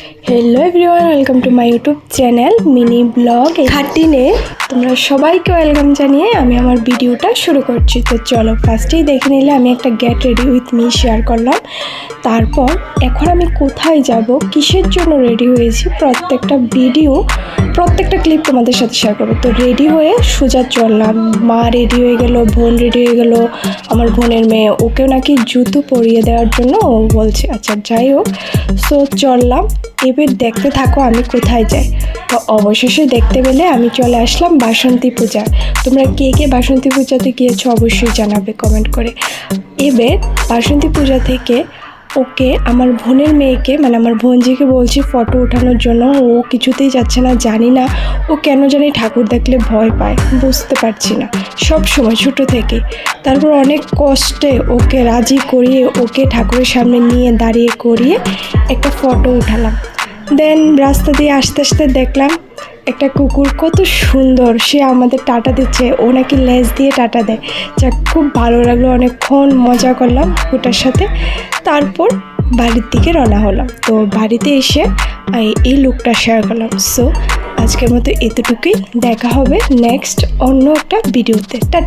Hello everyone, welcome to my YouTube channel mini blog 13-এ তোমরা সবাইকে ওয়েলকাম জানিয়ে আমি আমার ভিডিওটা শুরু করছি। তো চলো ফার্স্টেই দেখে নিলে আমি একটা get ready with me share করলাম। তারপর এখন আমি কোথায় যাব, কিসের জন্য রেডি হয়েছি, প্রত্যেকটা ক্লিপ তোমাদের সাথে শেয়ার করবো। তো রেডি হয়ে সোজা চললাম। মা রেডি হয়ে গেল, বোন রেডি হয়ে গেল, আমার বোনের মেয়ে, ওকেও নাকি জুতো পরিয়ে দেওয়ার জন্য ও বলছে। আচ্ছা যাই হোক, সো চললাম। এবার দেখতে থাকো আমি কোথায় যাই। তো অবশেষে দেখতে পেলে আমি চলে আসলাম বাসন্তী পূজা। তোমরা কে কে বাসন্তী পূজাতে গিয়েছো অবশ্যই জানাবে কমেন্ট করে। এবার বাসন্তী পূজা থেকে ওকে আমার বোনের মেয়েকে মানে আমার বোনজিকে বলছি ফটো ওঠানোর জন্য। ও কিছুতেই যাচ্ছে না, জানি না ও কেন জানি ঠাকুর দেখলে ভয় পায়, বুঝতে পারছি না, সব সময় ছোটো থেকে। তারপর অনেক কষ্টে ওকে রাজি করিয়ে ওকে ঠাকুরের সামনে নিয়ে দাঁড়িয়ে করিয়ে একটা ফটো উঠালাম। দেন রাস্তা দিয়ে আস্তে আস্তে দেখলাম একটা কুকুর, কত সুন্দর, সে আমাদের টাটা দিচ্ছে। ও নাকি লেজ দিয়ে টাটা দেয়। যা খুব ভালো লাগলো, অনেকক্ষণ মজা করলাম কুকুরটার সাথে। তারপর বাড়ির দিকে রওনা হলাম। তো বাড়িতে এসে এই লুকটা শেয়ার করলাম। সো আজকের মতো এতটুকুই, দেখা হবে নেক্সট অন্য একটা ভিডিওতে। টাটা।